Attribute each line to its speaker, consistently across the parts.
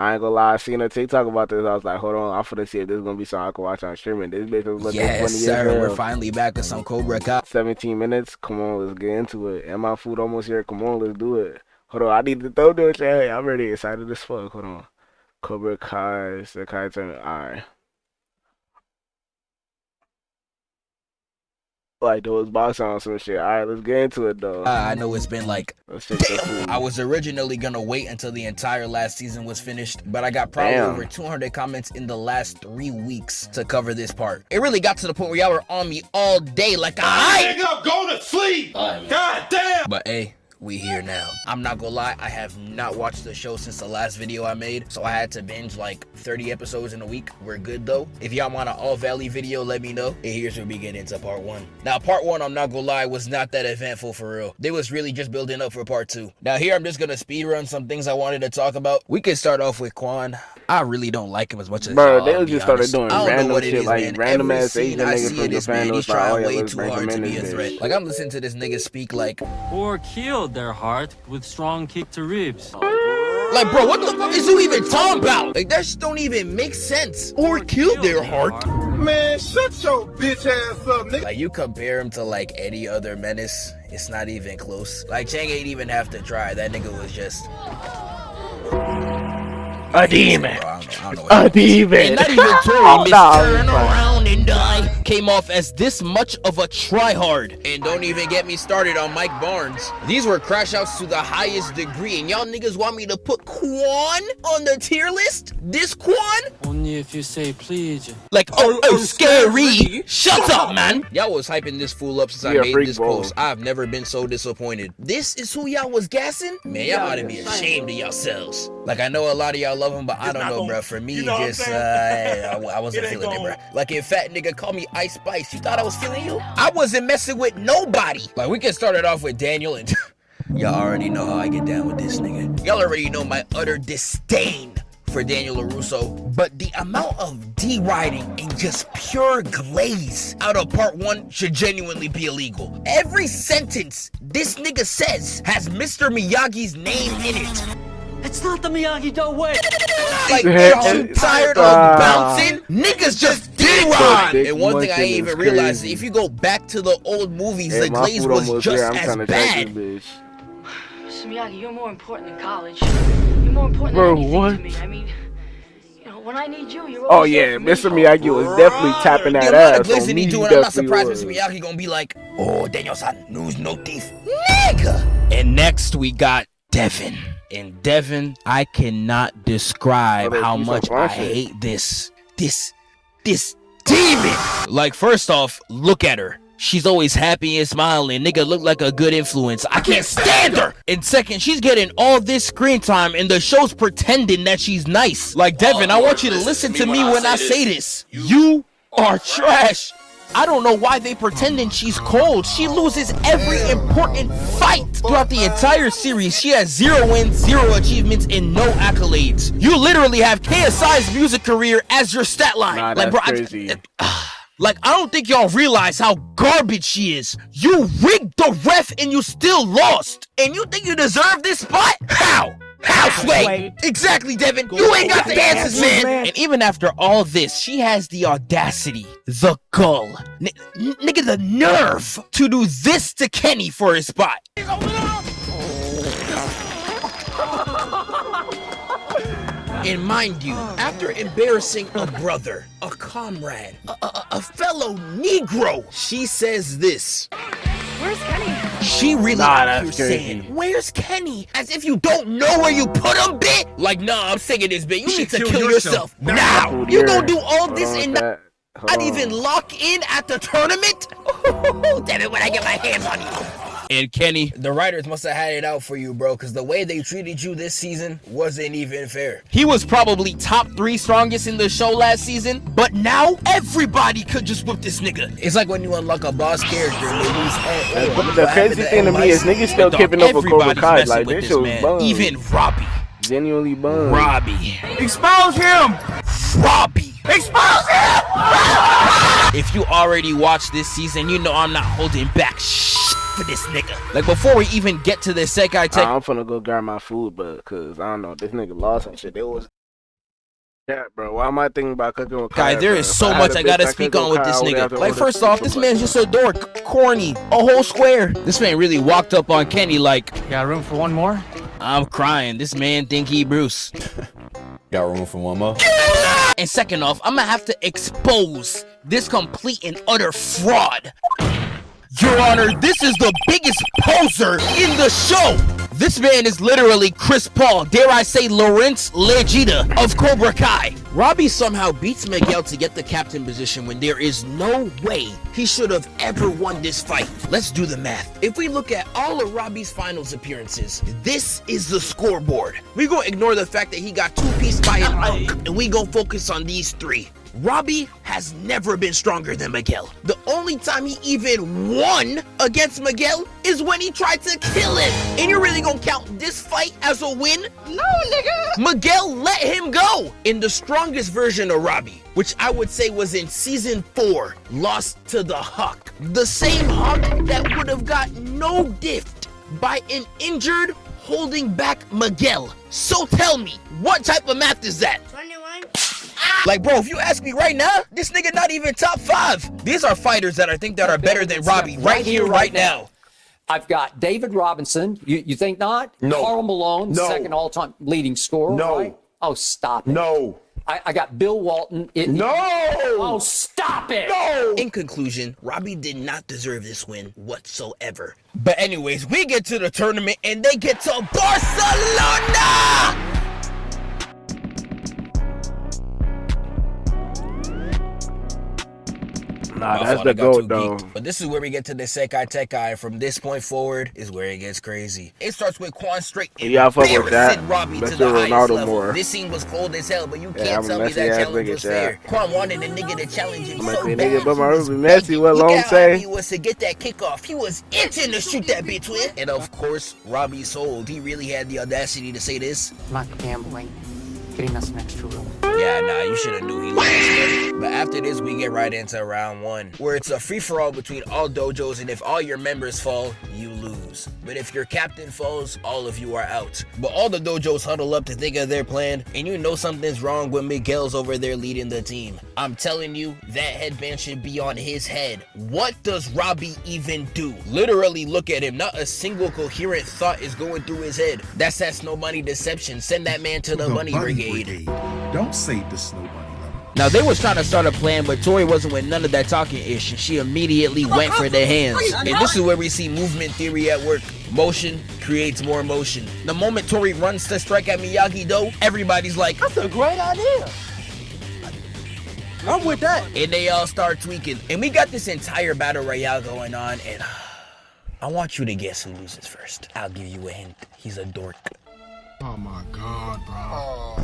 Speaker 1: I ain't gonna lie, I seen a TikTok about this. I was like, hold on, I'm finna see if this is gonna be something I can watch on streaming. This bitch was looking
Speaker 2: Yes,
Speaker 1: funny
Speaker 2: sir.
Speaker 1: as hell.
Speaker 2: We're finally back with some Cobra Kai.
Speaker 1: 17 minutes. Come on, let's get into it. And my food almost here. Come on, let's do it. Hold on, I need to throw to it. Hey, I'm ready, excited as fuck. Hold on. Cobra Kai, SOCAILS turn. Alright. Like those box on some shit. Alright, let's get into it though.
Speaker 2: I know it's been like,
Speaker 1: Let's check the food.
Speaker 2: I was originally gonna wait until the entire last season was finished, but I got probably over 200 comments in the last 3 weeks to cover this part. It really got to the point where y'all were on me all day like,
Speaker 3: nigga, go to sleep! God damn!
Speaker 2: But hey, we here now. I'm not gonna lie, I have not watched the show since the last video I made, so I had to binge like 30 episodes in a week. We're good though. If y'all want an All Valley video, let me know. And here's where we get into part 1. Now, part 1, I'm not gonna lie, was not that eventful for real. They was really just building up for part 2. Now here, I'm just gonna speed run some things I wanted to talk about. We can start off with Quan. I really don't like him as much as
Speaker 1: bro, they just started doing
Speaker 2: random
Speaker 1: shit, like random ass Asian niggas from Japan.
Speaker 2: He's trying way too hard to be a threat. Like, I'm listening to this nigga speak like,
Speaker 4: or killed their heart with strong kick to ribs.
Speaker 2: like, bro, what the fuck is you even talking about? Like, that shit don't even make sense. Or killed their heart.
Speaker 3: Man, shut your bitch ass up, nigga.
Speaker 2: Like, you compare him to like any other menace, it's not even close. Like, Chang ain't even have to try. That nigga was just
Speaker 1: a demon.
Speaker 2: Bro, I don't know
Speaker 1: a demon.
Speaker 2: And not even Tori, turn around and die, came off as this much of a tryhard. And don't even get me started on Mike Barnes. These were crash outs to the highest degree, and y'all niggas want me to put Quan on the tier list? This Quan?
Speaker 4: Only if you say please.
Speaker 2: Like, oh, scary. Shut up, man. Y'all was hyping this fool up since I made this post. I've never been so disappointed. This is who y'all was gassing? Man, y'all ought to be ashamed of yourselves. Like, I know a lot of y'all love him, but I don't know, bro. For me, just, I wasn't feeling it, bro. Like, if fat nigga called me Ice Spice, you thought I was feeling you? I wasn't messing with nobody. Like, we can start it off with Daniel, and y'all already know how I get down with this nigga. Y'all already know my utter disdain for Daniel LaRusso, but the amount of deriding and just pure glaze out of part 1 should genuinely be illegal. Every sentence this nigga says has Mr. Miyagi's name in it.
Speaker 4: It's not the Miyagi-Do way.
Speaker 2: Like, aren't you tired of bouncing? Niggas just deride. And one thing I ain't even realized, if you go back to the old movies, the glaze was just as bad.
Speaker 5: Mr. Miyagi, you're more important than college. You're more important than anything to me. I mean, you know, when I need you, you're always there for me.
Speaker 1: Mr. Miyagi was definitely tapping that
Speaker 2: the
Speaker 1: ass.
Speaker 2: The amount of glazing he doing, I'm not surprised Mr. Miyagi gonna be like, oh, Daniel-san, news no thief. Nigga! And next we got Devin. And Devin, I cannot describe how much I hate this demon. Like, first off, look at her. She's always happy and smiling. Nigga look like a good influence. I can't stand her. And second, she's getting all this screen time and the show's pretending that she's nice. Like, Devin, I want you to listen to me when I say this. You are trash. I don't know why they pretending she's cold. She loses every important fight. Throughout the entire series, she has 0 wins, 0 achievements, and no accolades. You literally have KSI's music career as your stat line.
Speaker 1: Nah,
Speaker 2: like, bro, like, I don't think y'all realize how garbage she is. You rigged the ref and you still lost. And you think you deserve this spot? How? Sway? Exactly, Devin. You ain't got the answers, man. And even after all this, she has the audacity, the gall, nigga, the nerve to do this to Kenny for his spot. And mind you, after embarrassing a brother, a comrade, a fellow Negro, she says this.
Speaker 5: Where's Kenny?
Speaker 2: She really out here saying, where's Kenny? As if you don't know where you put him, bitch. Like, nah, I'm singing this, bitch. You need to kill yourself now. You gonna do all this and not even lock in at the tournament? Oh, damn it, when I get my hands on you. And Kenny, the writers must have had it out for you, bro, because the way they treated you this season wasn't even fair. He was probably top 3 strongest in the show last season, but now everybody could just whip this nigga. It's like when you unlock a boss character and they lose all.
Speaker 1: The crazy thing to me is niggas still keeping up with Cobra Kai. Like, this shit was bum.
Speaker 2: Even Robbie.
Speaker 1: Genuinely bum.
Speaker 2: Robbie.
Speaker 3: Expose him!
Speaker 2: Robbie.
Speaker 3: Expose him!
Speaker 2: If you already watched this season, you know I'm not holding back for this nigga. Like, before we even get to the Sekai Tech,
Speaker 1: I'm finna go grab my food, but cause I don't know, this nigga lost and shit. It was Yeah, bro. Why am I thinking about cooking with
Speaker 2: Guy,
Speaker 1: Kyle,
Speaker 2: there
Speaker 1: bro?
Speaker 2: is
Speaker 1: If
Speaker 2: so
Speaker 1: I
Speaker 2: much
Speaker 1: had a
Speaker 2: I gotta
Speaker 1: bitch that
Speaker 2: speak
Speaker 1: cook
Speaker 2: on
Speaker 1: with
Speaker 2: with this
Speaker 1: Kyle, I would have
Speaker 2: nigga.
Speaker 1: to
Speaker 2: Like,
Speaker 1: order
Speaker 2: first off,
Speaker 1: some
Speaker 2: this
Speaker 1: shit
Speaker 2: man's
Speaker 1: like
Speaker 2: just a dork, corny, a whole square. This man really walked up on Kenny like,
Speaker 4: Got room for one more?
Speaker 2: I'm crying. This man think he Bruce.
Speaker 6: Got room for one more?
Speaker 2: And second off, I'm gonna have to expose this complete and utter fraud. Your Honor, this is the biggest poser in the show. This man is literally Chris Paul, dare I say Lawrence Legita of Cobra Kai. Robbie somehow beats Miguel to get the captain position when there is no way he should have ever won this fight. Let's do the math. If we look at all of Robbie's finals appearances, this is the scoreboard. We gonna ignore the fact that he got two-pieced by an unk, and we gonna focus on these three. Robbie has never been stronger than Miguel. The only time he even won against Miguel is when he tried to kill him. And you're really gonna count this fight as a win? No, nigga. Miguel let him go. In the strongest version of Robbie, which I would say was in season 4, lost to the Huck. The same Huck that would have got no diffed by an injured, holding back Miguel. So tell me, what type of math is that?
Speaker 7: 21.
Speaker 2: Like, bro, if you ask me right now, this nigga not even top 5. These are fighters that I think that are better than Robbie right here, right now.
Speaker 8: I've got David Robinson. You think not?
Speaker 3: No.
Speaker 8: Karl Malone,
Speaker 3: No.
Speaker 8: second all-time leading scorer.
Speaker 3: No.
Speaker 8: Right? Oh, stop it.
Speaker 3: No.
Speaker 8: I got Bill Walton.
Speaker 3: No.
Speaker 8: Oh, stop it.
Speaker 3: No.
Speaker 2: In conclusion, Robbie did not deserve this win whatsoever. But anyways, we get to the tournament and they get to Barcelona!
Speaker 1: Nah,
Speaker 2: My
Speaker 1: that's
Speaker 2: fault,
Speaker 1: the
Speaker 2: I got too
Speaker 1: GOAT, though.
Speaker 2: geeked. But this is where we get to the Sekai Tekai. From this point forward is where it gets crazy. It starts with Quan straight
Speaker 1: Yeah, I fuck with that.
Speaker 2: embarrassing Robbie
Speaker 1: Let's
Speaker 2: to the
Speaker 1: do
Speaker 2: highest
Speaker 1: Ronaldo
Speaker 2: level.
Speaker 1: more.
Speaker 2: This scene was cold as hell, but you
Speaker 1: Yeah,
Speaker 2: can't
Speaker 1: I'm a
Speaker 2: tell me
Speaker 1: messy
Speaker 2: that
Speaker 1: ass
Speaker 2: challenge
Speaker 1: nigga,
Speaker 2: was
Speaker 1: Chad.
Speaker 2: fair. Quan wanted the nigga to challenge him
Speaker 1: I'm a
Speaker 2: so
Speaker 1: messy
Speaker 2: bad.
Speaker 1: nigga, but my
Speaker 2: He
Speaker 1: room
Speaker 2: was
Speaker 1: be messy.
Speaker 2: begging.
Speaker 1: What
Speaker 2: Look
Speaker 1: Lone
Speaker 2: at how
Speaker 1: say?
Speaker 2: happy he was to get that kickoff. He was itching to shoot that bitch with. And of course, Robbie sold. He really had the audacity to say this.
Speaker 9: Not gambling, getting us an extra room.
Speaker 2: Yeah, nah, you should have knew he lost. But after this, we get right into round 1, where it's a free-for-all between all dojos, and if all your members fall, you lose. But if your captain falls, all of you are out. But all the dojos huddle up to think of their plan, and you know something's wrong when Miguel's over there leading the team. I'm telling you, that headband should be on his head. What does Robbie even do? Literally look at him. Not a single coherent thought is going through his head. That's that snow bunny deception. Send that man to the bunny brigade.
Speaker 3: Don't say the snow bunny level.
Speaker 2: Now, they was trying to start a plan, but Tori wasn't with none of that talking ish, and she immediately went for the hands. And this is where we see movement theory at work. Motion creates more motion. The moment Tori runs to strike at Miyagi-Do, everybody's like, that's a great idea. I'm with that. And they all start tweaking. And we got this entire battle royale going on, and I want you to guess who loses first. I'll give you a hint. He's a dork.
Speaker 3: Oh my God, bro.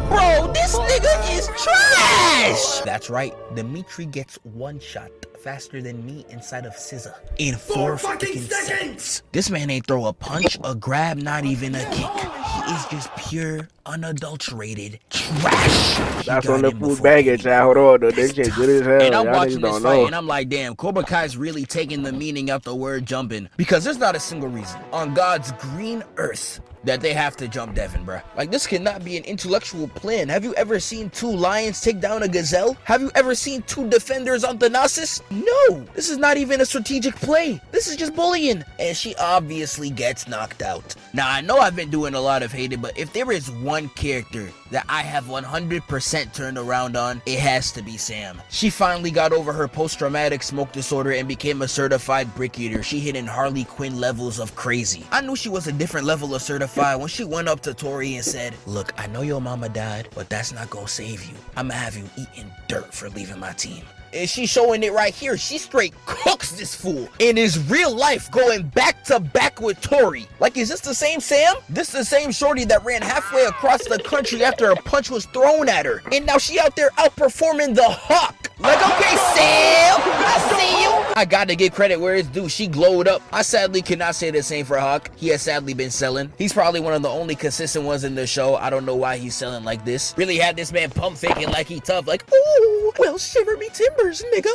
Speaker 2: Bro, this nigga is trash! That's right, Dimitri gets one shot faster than me inside of SZA in 4 fucking seconds. This man ain't throw a punch, a grab, not even a kick. He is just pure, unadulterated trash.
Speaker 1: That's on the food baggage. Hold on, though. This shit good as hell.
Speaker 2: And I'm
Speaker 1: Y'all
Speaker 2: watching
Speaker 1: niggas
Speaker 2: this
Speaker 1: don't
Speaker 2: fight
Speaker 1: know.
Speaker 2: and I'm like, damn, Cobra Kai's really taking the meaning out the word jumping. Because there's not a single reason on God's green earth that they have to jump Devin, bruh. Like, this cannot be an intellectual plan. Have you ever seen 2 lions take down a gazelle? Have you ever seen 2 defenders on Thanasis? No, this is not even a strategic play. This is just bullying. And she obviously gets knocked out. Now, I know I've been doing a lot of hating, but if there is one character that I have 100% turned around on, it has to be Sam. She finally got over her post-traumatic smoke disorder and became a certified brick eater. She hit in Harley Quinn levels of crazy. I knew she was a different level of certified when she went up to Tori and said, look, I know your mama died, but that's not gonna save you. I'ma have you eating dirt for leaving my team. And she's showing it right here. She straight cooks this fool in his real life, going back to back with Tori. Like, is this the same Sam? This the same shorty that ran halfway across the country after a punch was thrown at her. And now she out there outperforming the Hawk. Like, okay, Sam, I see you. I gotta give credit where it's due. She glowed up. I sadly cannot say the same for Hawk. He has sadly been selling. He's probably one of the only consistent ones in the show. I don't know why he's selling like this. Really had this man pump faking like he tough. Like, ooh, well, shiver me timbers, nigga.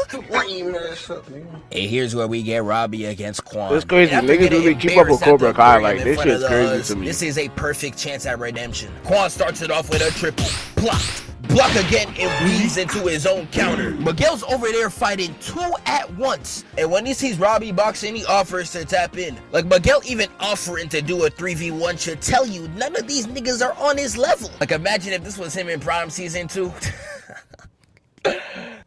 Speaker 2: And here's where we get Robbie against Quan.
Speaker 1: It's crazy.
Speaker 2: And after
Speaker 1: Niggas
Speaker 2: getting
Speaker 1: really keep up with
Speaker 2: embarrassed
Speaker 1: Cobra
Speaker 2: after
Speaker 1: Kai.
Speaker 2: throwing
Speaker 1: Like,
Speaker 2: him in
Speaker 1: this
Speaker 2: front of
Speaker 1: shit's
Speaker 2: the
Speaker 1: crazy
Speaker 2: Us,
Speaker 1: to me.
Speaker 2: This is a perfect chance at redemption. Quan starts it off with a triple. blocked. Block again and weaves into his own counter. Miguel's over there fighting 2 at once. And when he sees Robbie boxing, he offers to tap in. Like, Miguel even offering to do a 3v1 should tell you none of these niggas are on his level. Like, imagine if this was him in Prime Season 2.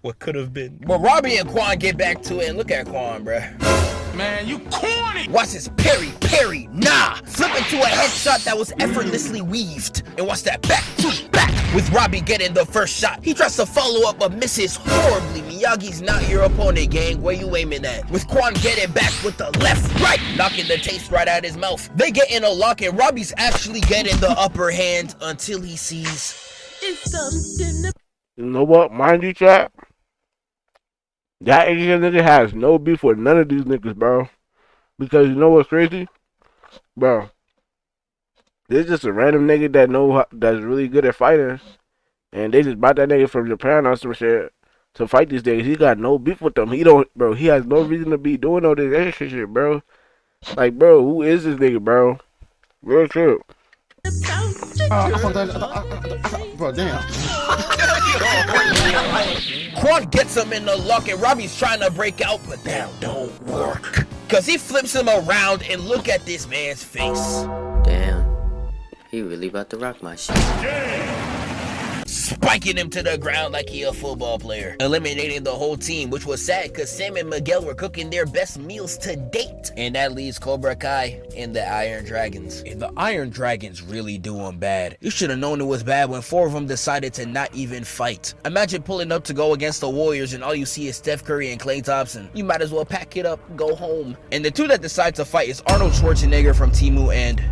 Speaker 2: What could have been. But Robbie and Quan get back to it, and look at Quan, bruh.
Speaker 3: Man, you corny!
Speaker 2: Watch this parry, nah! Flip into a headshot that was effortlessly weaved. And watch that back with Robbie getting the first shot. He tries to follow up but misses horribly. Miyagi's not your opponent, gang. Where you aiming at? With Quan getting back with the left, right, knocking the taste right out his mouth. They get in a lock and Robbie's actually getting the upper hand until he sees.
Speaker 1: You know what? Mind you, chat. That Asian nigga has no beef with none of these niggas, bro. Because you know what's crazy? Bro. There's just a random nigga that's really good at fighting. And they just bought that nigga from Japan or some shit to fight these days. He got no beef with them. He has no reason to be doing all this extra shit, bro. Like, bro, who is this nigga, bro? Real true.
Speaker 3: Bro, damn.
Speaker 2: Quan gets him in the lock and Robbie's trying to break out, but that don't work. Cause he flips him around and look at this man's face.
Speaker 7: Damn, he really about to rock my shit.
Speaker 2: Spiking him to the ground like he a football player. Eliminating the whole team, which was sad because Sam and Miguel were cooking their best meals to date. And that leaves Cobra Kai and the Iron Dragons. And the Iron Dragons really doing bad. You should have known it was bad when 4 of them decided to not even fight. Imagine pulling up to go against the Warriors and all you see is Steph Curry and Klay Thompson. You might as well pack it up, go home. And the 2 that decide to fight is Arnold Schwarzenegger from Temu and...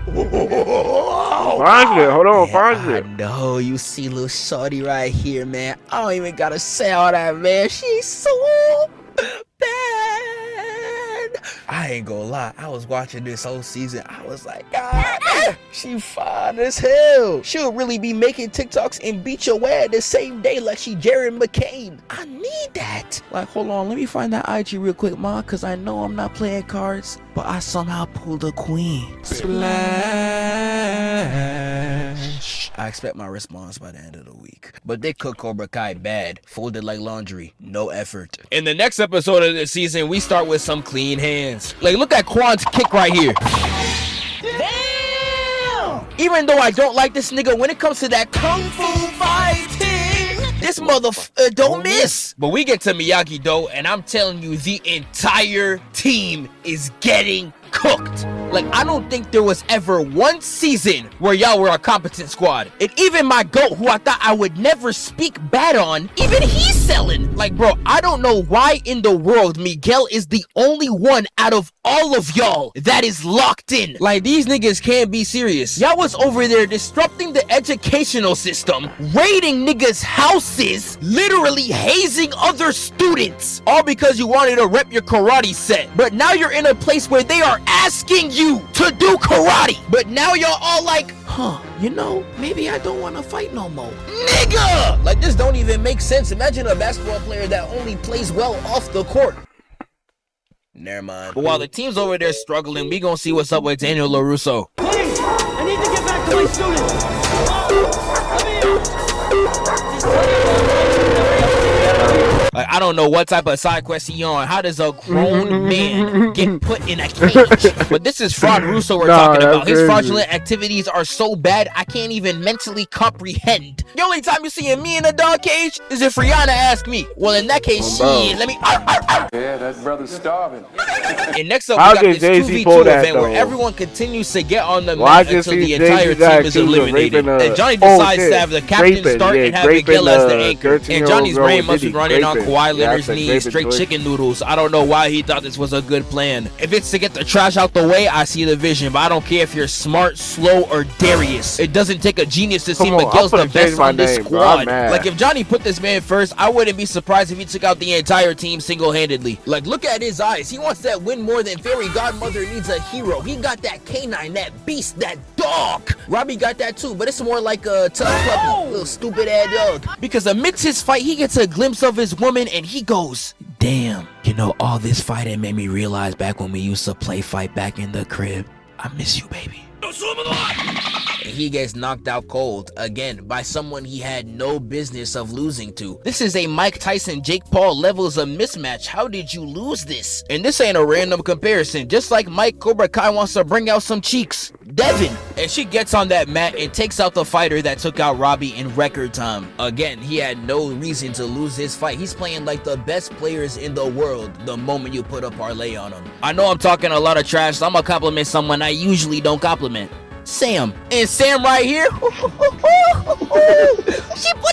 Speaker 1: Find it. Hold on, find it.
Speaker 2: I know, you see little shorty right here, man. I don't even gotta say all that, man. She's so bad. I ain't gonna lie, I was watching this whole season. I was like, God, she fine as hell. She'll really be making TikToks and beat your ass the same day like she Jared McCain. I need that. Like, hold on, let me find that IG real quick, ma, because I know I'm not playing cards, but I somehow pulled a queen. Splash. I expect my response by the end of the week. But they cook Cobra Kai bad, folded like laundry, no effort. In the next episode of this season, we start with some clean hands. Like, look at Quan's kick right here. Damn! Even though I don't like this nigga, when it comes to that kung fu fighting, this motherfucker don't miss. But we get to Miyagi though, and I'm telling you, the entire team is getting cooked. Like, I don't think there was ever one season where y'all were a competent squad. And even my GOAT, who I thought I would never speak bad on, even he's selling. Like, bro, I don't know why in the world Miguel is the only one out of all of y'all that is locked in. Like, these niggas can't be serious. Y'all was over there disrupting the educational system, raiding niggas' houses, literally hazing other students, all because you wanted to rep your karate set. But now you're in a place where they are asking you to do karate. But now y'all all like, you know, maybe I don't want to fight no more. Nigga! Like, this don't even make sense. Imagine a basketball player that only plays well off the court. Never mind. But while the team's over there struggling, we gonna see what's up with Daniel LaRusso.
Speaker 10: Please, I need to get back to my students.
Speaker 2: Like, I don't know what type of side quest he on. How does a grown man get put in a cage? But this is Fraud Russo we're talking about. His fraudulent activities are so bad, I can't even mentally comprehend. The only time you see me in a dog cage is if Rihanna asks me. Well, in that case, shit, let me...
Speaker 11: Yeah, that brother's starving.
Speaker 2: And next up, we got this 2v2 event where everyone continues to get on the mat until the entire team is eliminated. And Johnny decides to have the captain start and have Miguel as the anchor. And Johnny's brain must be running on Kawhi Leonard's knees, straight chicken noodles. I don't know why he thought this was a good plan. If it's to get the trash out the way, I see the vision, but I don't care if you're smart, slow, or Darius. It doesn't take a genius to see Miguel's the best on this squad. Like, if Johnny put this man first, I wouldn't be surprised if he took out the entire team single-handedly. Like, look at his eyes. He wants that win more than Fairy Godmother needs a hero. He got that canine, that beast, that dog. Robbie got that too, but it's more like a tough puppy, little stupid-ass dog. Because amidst his fight, he gets a glimpse of his woman and he goes, damn, you know, all this fighting made me realize back when we used to play fight back in the crib. I miss you, baby. and he gets knocked out cold, again, by someone he had no business of losing to. This is a Mike Tyson, Jake Paul levels of mismatch. How did you lose this? And this ain't a random comparison. Just like Mike Cobra Kai wants to bring out some cheeks, Devin, and she gets on that mat and takes out the fighter that took out Robbie in record time. Again, he had no reason to lose this fight. He's playing like the best players in the world the moment you put a parlay on him. I know I'm talking a lot of trash, so I'm gonna compliment someone I usually don't compliment. Sam. And Sam right here, she put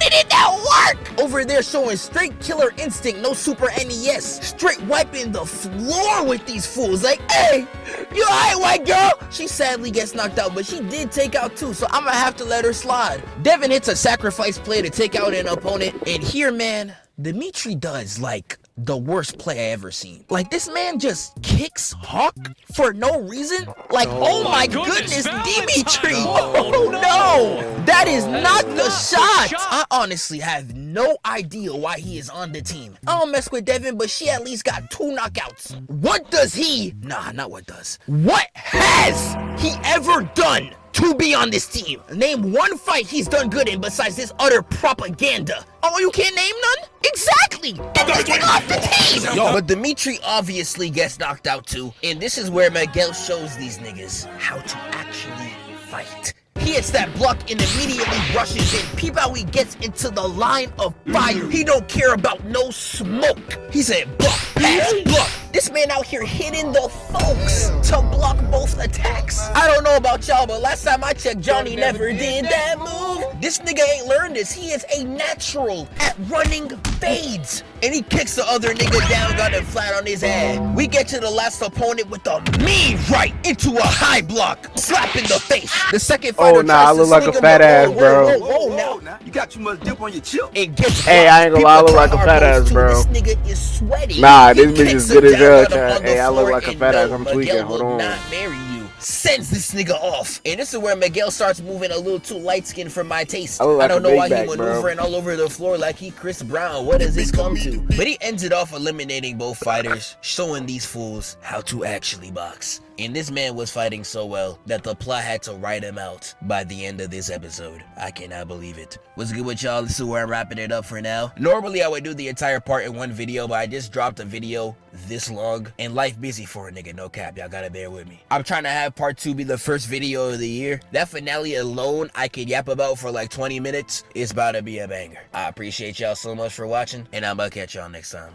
Speaker 2: it in that work. Over there showing straight killer instinct, no super NES. Straight wiping the floor with these fools. Like, hey, you alright, white girl? She sadly gets knocked out, but she did take out two, so I'm gonna have to let her slide. Devin hits a sacrifice play to take out an opponent, and here, man, Dimitri does like the worst play I ever seen. Like, this man just kicks Hawk for no reason. Like, oh my goodness, Dimitri. Oh no, that is not the shot. I honestly have no idea why he is on the team. I don't mess with Devin, but she at least got 2 knockouts. What does he, not what does, what has he ever done to be on this team? Name one fight he's done good in besides this utter propaganda. Oh, you can't name none? Exactly! Get this nigga off the team! Yo, but Dimitri obviously gets knocked out too, and this is where Miguel shows these niggas how to actually fight. He hits that block and immediately rushes in. Peep how he gets into the line of fire. He don't care about no smoke. He said block, pass, block. This man out here hitting the folks to block both attacks. I don't know about y'all, but last time I checked, Johnny never did that move. This nigga ain't learned this. He is a natural at running fades. And he kicks the other nigga down, got him flat on his head. We get to the last opponent with a mean right into a high block. Slap in the face. The second fighter
Speaker 1: I look like a fat ass, bro.
Speaker 10: Whoa, now. You got too much dip on your chip.
Speaker 1: Hey, I ain't gonna lie, I look like a fat ass, bro.
Speaker 2: This nigga is sweaty.
Speaker 1: Nah, this bitch is good as hell. Hey, I look like a fat ass. I'm tweaking. Hold on.
Speaker 2: Not marry you. Sends this nigga off. And this is where Miguel starts moving a little too light-skinned for my taste. I don't know why he maneuvering all over the floor like he Chris Brown. What does this come to? But he ended off eliminating both fighters, showing these fools how to actually box. And this man was fighting so well that the plot had to write him out by the end of this episode. I cannot believe it. What's good with y'all? This is where I'm wrapping it up for now. Normally I would do the entire part in one video, but I just dropped a video this long and life busy for a nigga, no cap. Y'all gotta bear with me. I'm trying to have part 2 be the first video of the year. That finale alone I could yap about for like 20 minutes. It's about to be a banger. I appreciate y'all so much for watching, and I'm gonna catch y'all next time.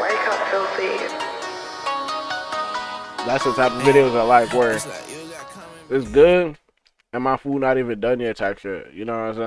Speaker 5: Wake up, filthy.
Speaker 1: That's the type of videos I like, where it's good and my food not even done yet type shit. You know what I'm saying?